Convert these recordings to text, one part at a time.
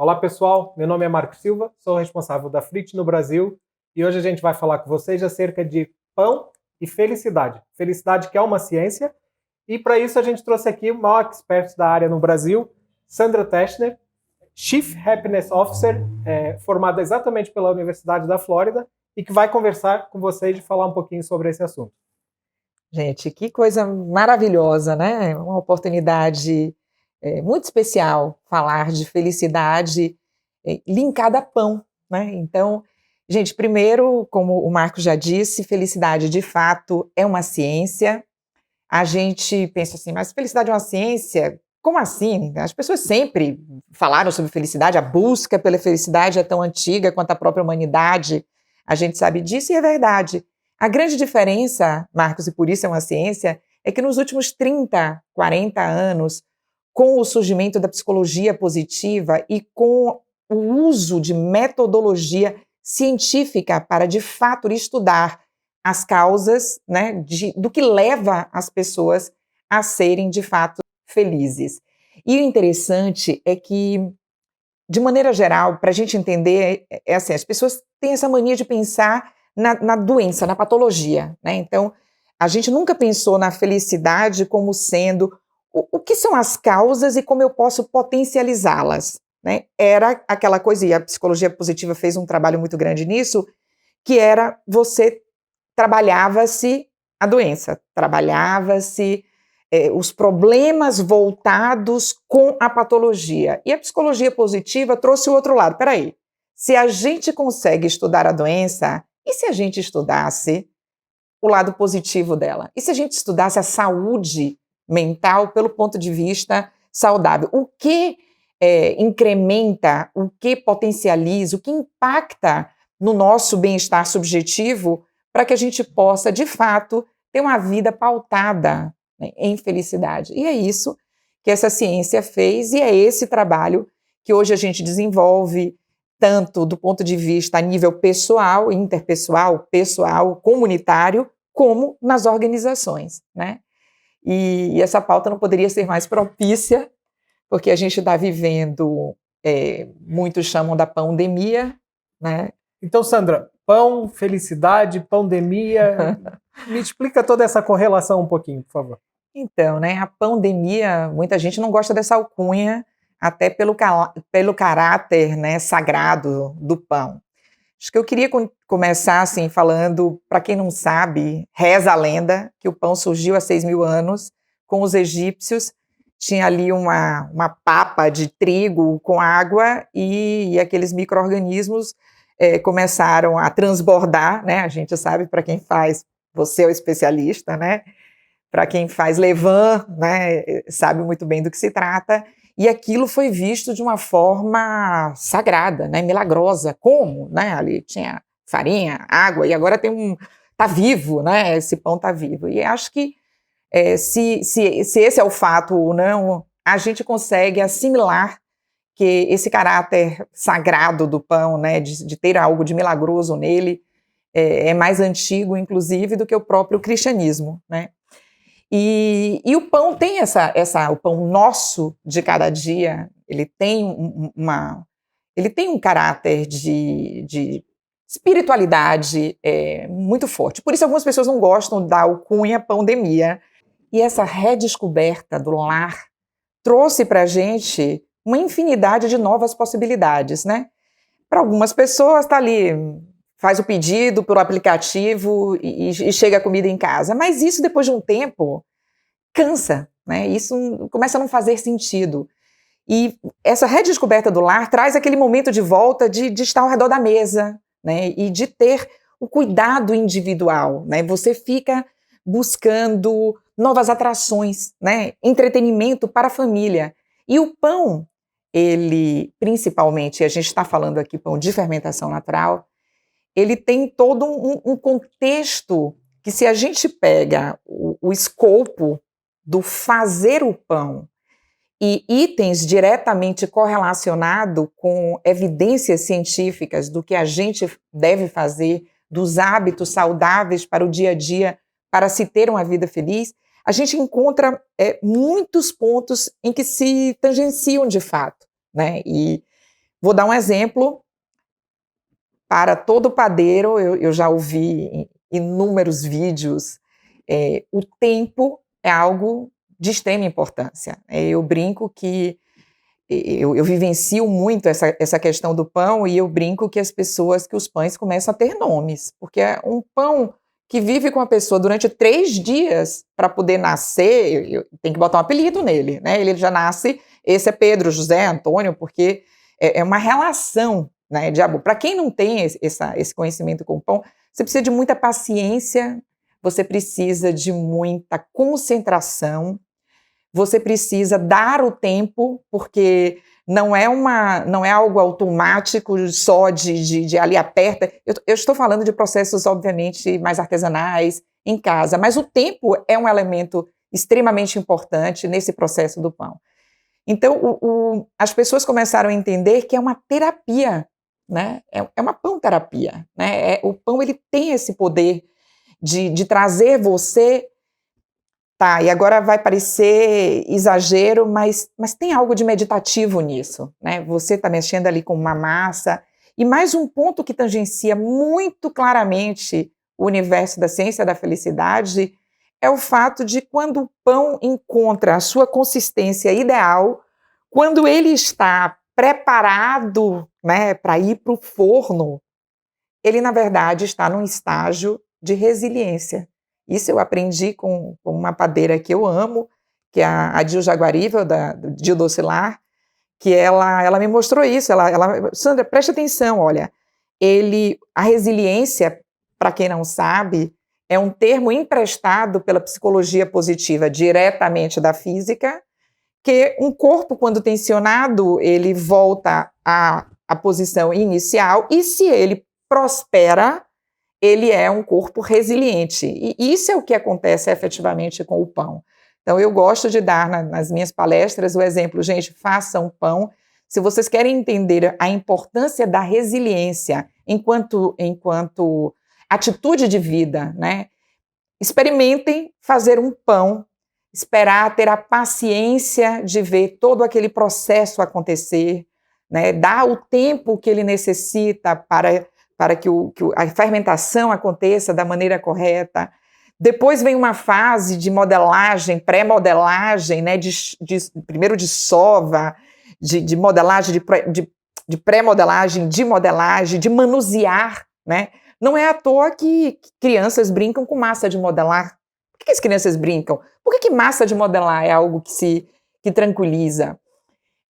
Olá pessoal, meu nome é Marco Silva, sou responsável da Frit no Brasil e hoje a gente vai falar com vocês acerca de pão e felicidade. Felicidade que é uma ciência e para isso a gente trouxe aqui o maior expert da área no Brasil, Sandra Teschner, Chief Happiness Officer, formada exatamente pela Universidade da Flórida e que vai conversar com vocês e falar um pouquinho sobre esse assunto. Gente, que coisa maravilhosa, né? Uma oportunidade muito especial falar de felicidade linkada a pão, né? Então, gente, primeiro, como o Marco já disse, felicidade de fato é uma ciência. A gente pensa assim, mas felicidade é uma ciência? Como assim? As pessoas sempre falaram sobre felicidade, a busca pela felicidade é tão antiga quanto a própria humanidade. A gente sabe disso e é verdade. A grande diferença, Marcos, e por isso é uma ciência, é que nos últimos 30, 40 anos, com o surgimento da psicologia positiva e com o uso de metodologia científica para, de fato, estudar as causas, né, do que leva as pessoas a serem, de fato, felizes. E o interessante é que, de maneira geral, para a gente entender, é assim, as pessoas têm essa mania de pensar na doença, na patologia, né? Então, a gente nunca pensou na felicidade como sendo o que são as causas e como eu posso potencializá-las, né? Era aquela coisa, e a psicologia positiva fez um trabalho muito grande nisso, que era você trabalhava-se a doença, trabalhava-se os problemas voltados com a patologia. E a psicologia positiva trouxe o outro lado. Peraí, se a gente consegue estudar a doença, e se a gente estudasse o lado positivo dela? E se a gente estudasse a saúde mental pelo ponto de vista saudável? O que incrementa, o que potencializa, o que impacta no nosso bem-estar subjetivo para que a gente possa, de fato, ter uma vida pautada, né, em felicidade. E é isso que essa ciência fez e é esse trabalho que hoje a gente desenvolve tanto do ponto de vista a nível pessoal, interpessoal, pessoal, comunitário, como nas organizações, né? E essa pauta não poderia ser mais propícia, porque a gente está vivendo, muitos chamam da pandemia, né? Então, Sandra, pão, felicidade, pandemia, me explica toda essa correlação um pouquinho, por favor. Então, né, a pandemia, muita gente não gosta dessa alcunha, até pelo caráter, né, sagrado do pão. Acho que eu queria começar assim falando, para quem não sabe, reza a lenda que o pão surgiu há 6.000 anos com os egípcios. Tinha ali uma papa de trigo com água e aqueles micro-organismos começaram a transbordar, né? A gente sabe, para quem faz, você é o especialista, né? Para quem faz levain, né, sabe muito bem do que se trata, e aquilo foi visto de uma forma sagrada, né, milagrosa. Como? Né, ali tinha farinha, água, e agora está vivo, né, esse pão está vivo. E acho que se esse é o fato ou não, a gente consegue assimilar que esse caráter sagrado do pão, né, de ter algo de milagroso nele, é mais antigo, inclusive, do que o próprio cristianismo, né? E o pão tem o pão nosso de cada dia, ele tem ele tem um caráter de espiritualidade muito forte. Por isso algumas pessoas não gostam da alcunha pandemia. E essa redescoberta do lar trouxe para a gente uma infinidade de novas possibilidades, né? Para algumas pessoas está ali, faz o pedido pelo aplicativo e chega a comida em casa. Mas isso, depois de um tempo, cansa, né? Isso começa a não fazer sentido. E essa redescoberta do lar traz aquele momento de volta de estar ao redor da mesa, né? E de ter o cuidado individual, né? Você fica buscando novas atrações, né? Entretenimento para a família. E o pão, ele, principalmente, a gente está falando aqui pão de fermentação natural, ele tem todo um contexto que, se a gente pega o escopo do fazer o pão e itens diretamente correlacionados com evidências científicas do que a gente deve fazer, dos hábitos saudáveis para o dia a dia, para se ter uma vida feliz, a gente encontra muitos pontos em que se tangenciam de fato, né? E Vou dar um exemplo para todo padeiro, eu já ouvi inúmeros vídeos, o tempo é algo de extrema importância. Eu brinco que eu vivencio muito essa questão do pão e eu brinco que que os pães começam a ter nomes, porque é um pão que vive com a pessoa durante 3 dias para poder nascer, tem que botar um apelido nele, né? Ele já nasce, esse é Pedro, José, Antônio, porque é uma relação, né, de amor. Para quem não tem esse conhecimento com o pão, você precisa de muita paciência, você precisa de muita concentração, você precisa dar o tempo, porque não é algo automático só de ali aperta. Eu estou falando de processos, obviamente, mais artesanais, em casa, mas o tempo é um elemento extremamente importante nesse processo do pão. Então, as pessoas começaram a entender que é uma terapia, né? É uma pão-terapia, né? O pão ele tem esse poder de trazer você. Tá, e agora vai parecer exagero, mas tem algo de meditativo nisso, né? Você está mexendo ali com uma massa. E mais um ponto que tangencia muito claramente o universo da ciência da felicidade é o fato de quando o pão encontra a sua consistência ideal, quando ele está preparado, né, para ir para o forno, ele, na verdade, está num estágio de resiliência. Isso eu aprendi com uma padeira que eu amo, que é a Dil Jaguarivel, do Dil Docilar, que ela me mostrou isso. Sandra, preste atenção, olha, a resiliência, para quem não sabe, é um termo emprestado pela psicologia positiva diretamente da física, que um corpo, quando tensionado, ele volta à posição inicial, e se ele prospera, ele é um corpo resiliente. E isso é o que acontece efetivamente com o pão. Então, eu gosto de dar nas minhas palestras o exemplo, gente, façam pão. Se vocês querem entender a importância da resiliência enquanto atitude de vida, né? Experimentem fazer um pão, esperar, ter a paciência de ver todo aquele processo acontecer, né? Dar o tempo que ele necessita para que a fermentação aconteça da maneira correta. Depois vem uma fase de modelagem, pré-modelagem, né? Primeiro de sova, de modelagem, de pré-modelagem, de modelagem, de manusear, né? Não é à toa que crianças brincam com massa de modelar. Por que as crianças brincam? Por que massa de modelar é algo que tranquiliza?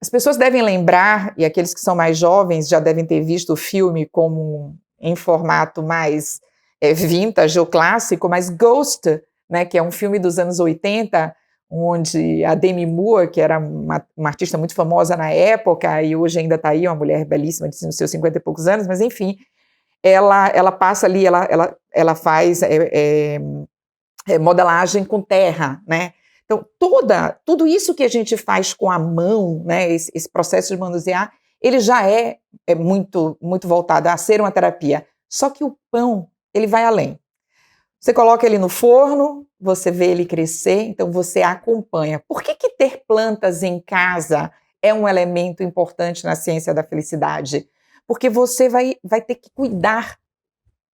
As pessoas devem lembrar, e aqueles que são mais jovens já devem ter visto o filme em formato mais vintage ou clássico, mas Ghost, né, que é um filme dos anos 80, onde a Demi Moore, que era uma artista muito famosa na época, e hoje ainda está aí, uma mulher belíssima, de seus 50 e poucos anos, mas enfim, ela passa ali, ela faz modelagem com terra, né? Então, tudo isso que a gente faz com a mão, né, esse processo de manusear, ele já é muito, muito voltado a ser uma terapia. Só que o pão, ele vai além. Você coloca ele no forno, você vê ele crescer, então você acompanha. Por que ter plantas em casa é um elemento importante na ciência da felicidade? Porque você vai ter que cuidar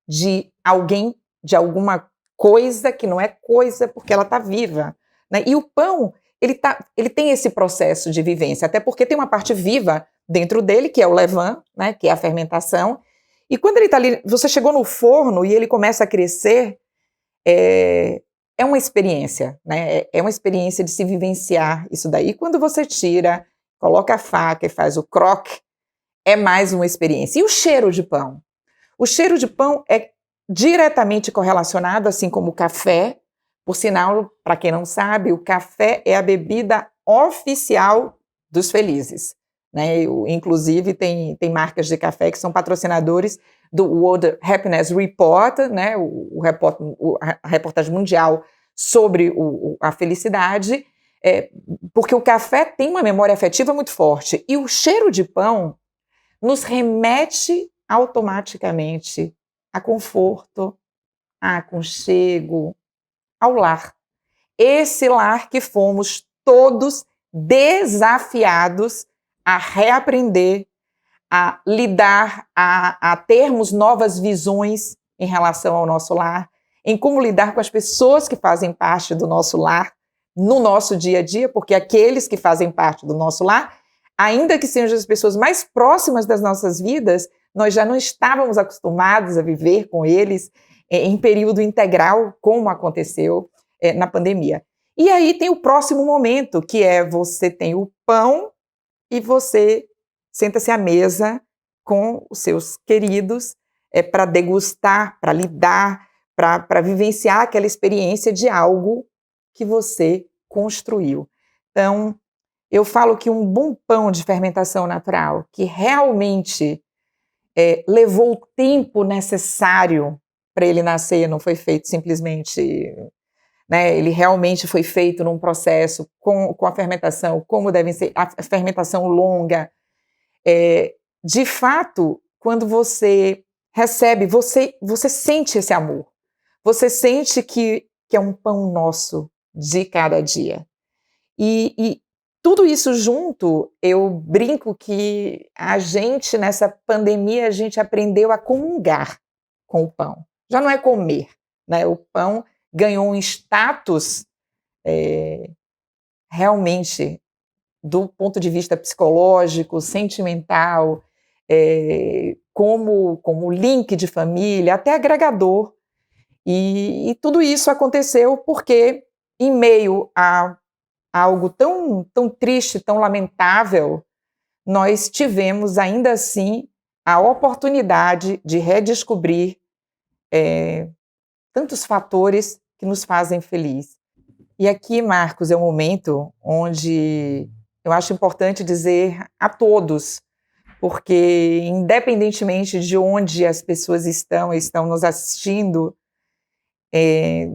de alguém, de alguma coisa que não é coisa porque ela está viva, né? E o pão, ele tem esse processo de vivência, até porque tem uma parte viva dentro dele, que é o levain, né, que é a fermentação. E quando ele está ali, você chegou no forno e ele começa a crescer, é uma experiência, né? É uma experiência de se vivenciar isso daí. Quando você tira, coloca a faca e faz o croque, é mais uma experiência. E o cheiro de pão? O cheiro de pão é diretamente correlacionado, assim como o café. Por sinal, para quem não sabe, o café é a bebida oficial dos felizes, né? Inclusive, tem marcas de café que são patrocinadores do World Happiness Report, né? A reportagem mundial sobre a felicidade, porque o café tem uma memória afetiva muito forte. E o cheiro de pão nos remete automaticamente a conforto, a aconchego, ao lar. Esse lar que fomos todos desafiados a reaprender, a lidar, a termos novas visões em relação ao nosso lar, em como lidar com as pessoas que fazem parte do nosso lar, no nosso dia a dia, porque aqueles que fazem parte do nosso lar, ainda que sejam as pessoas mais próximas das nossas vidas, nós já não estávamos acostumados a viver com eles em período integral, como aconteceu na pandemia. E aí tem o próximo momento, que é você tem o pão e você senta-se à mesa com os seus queridos para degustar, para lidar, para vivenciar aquela experiência de algo que você construiu. Então, eu falo que um bom pão de fermentação natural, que realmente levou o tempo necessário para ele nascer, não foi feito simplesmente, né, ele realmente foi feito num processo com a fermentação, como deve ser, a fermentação longa. De fato, quando você recebe, você sente esse amor, você sente que é um pão nosso de cada dia. E tudo isso junto, eu brinco que a gente, nessa pandemia, a gente aprendeu a comungar com o pão. Já não é comer, né? O pão ganhou um status realmente, do ponto de vista psicológico, sentimental, como link de família, até agregador. E tudo isso aconteceu porque, em meio a algo tão, tão triste, tão lamentável, nós tivemos, ainda assim, a oportunidade de redescobrir tantos fatores que nos fazem feliz. E aqui, Marcos, é um momento onde eu acho importante dizer a todos, porque independentemente de onde as pessoas estão nos assistindo,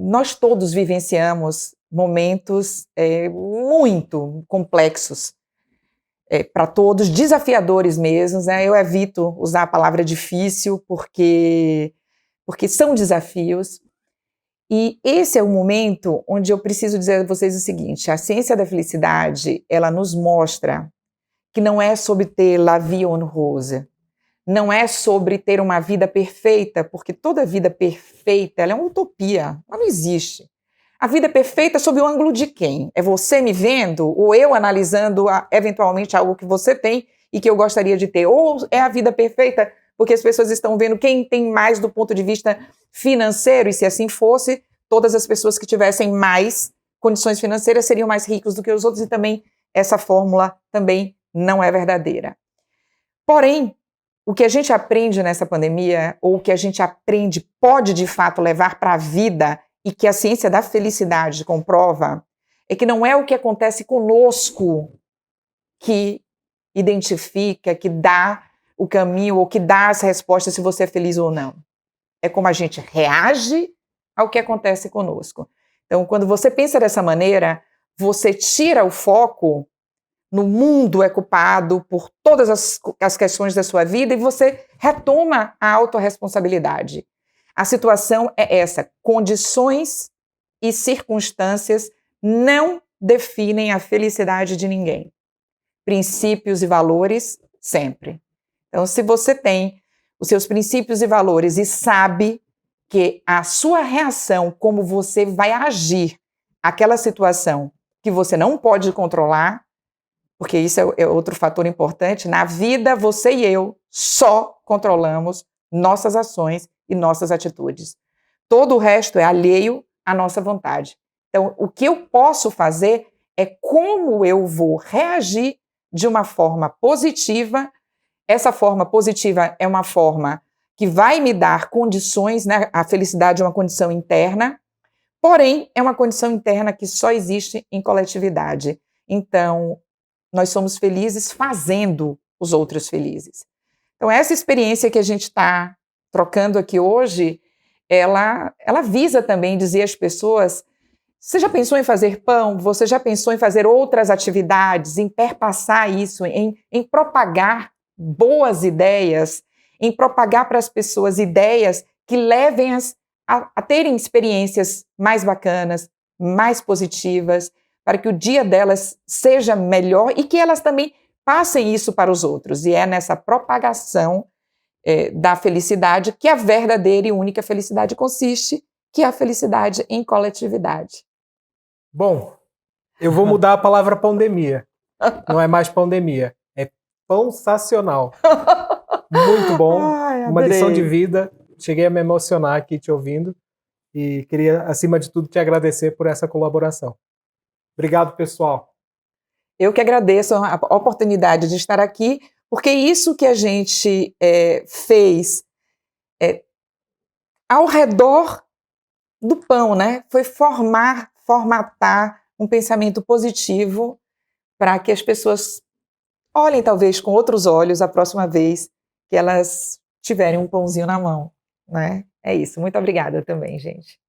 nós todos vivenciamos momentos muito complexos para todos, desafiadores mesmo, né? Eu evito usar a palavra difícil porque são desafios. E esse é o momento onde eu preciso dizer a vocês o seguinte: a ciência da felicidade, ela nos mostra que não é sobre ter la vie en rose, não é sobre ter uma vida perfeita, porque toda vida perfeita ela é uma utopia, ela não existe. A vida perfeita é sob o ângulo de quem? É você me vendo ou eu analisando eventualmente algo que você tem e que eu gostaria de ter? Ou é a vida perfeita porque as pessoas estão vendo quem tem mais do ponto de vista financeiro, e se assim fosse, todas as pessoas que tivessem mais condições financeiras seriam mais ricos do que os outros, e também essa fórmula também não é verdadeira. Porém, o que a gente aprende nessa pandemia, ou o que a gente aprende pode de fato levar para a vida, e que a ciência da felicidade comprova, é que não é o que acontece conosco que identifica, que dá o caminho ou que dá as respostas se você é feliz ou não. É como a gente reage ao que acontece conosco. Então, quando você pensa dessa maneira, você tira o foco no mundo culpado por todas as questões da sua vida e você retoma a autorresponsabilidade. A situação é essa: condições e circunstâncias não definem a felicidade de ninguém. Princípios e valores, sempre. Então, se você tem os seus princípios e valores e sabe que a sua reação, como você vai agir àquela situação que você não pode controlar, porque isso é outro fator importante, na vida você e eu só controlamos nossas ações e nossas atitudes. Todo o resto é alheio à nossa vontade. Então, o que eu posso fazer é como eu vou reagir de uma forma positiva. Essa forma positiva é uma forma que vai me dar condições, né? A felicidade é uma condição interna, porém, é uma condição interna que só existe em coletividade. Então, nós somos felizes fazendo os outros felizes. Então, essa experiência que a gente está trocando aqui hoje, ela visa também dizer às pessoas: você já pensou em fazer pão? Você já pensou em fazer outras atividades, em perpassar isso, em propagar boas ideias, em propagar para as pessoas ideias que levem-as a terem experiências mais bacanas, mais positivas, para que o dia delas seja melhor e que elas também passem isso para os outros. E é nessa propagação da felicidade que a verdadeira e única felicidade consiste, que é a felicidade em coletividade. Bom, eu vou mudar a palavra pandemia. Não é mais pandemia, é pão-sacional. Muito bom, Ai, uma lição de adorei. vida. Cheguei a me emocionar aqui te ouvindo e queria, acima de tudo, te agradecer por essa colaboração. Obrigado, pessoal. Eu que agradeço a oportunidade de estar aqui, porque isso que a gente fez ao redor do pão, né? Foi formatar um pensamento positivo para que as pessoas olhem talvez com outros olhos a próxima vez que elas tiverem um pãozinho na mão, né? É isso. Muito obrigada também, gente.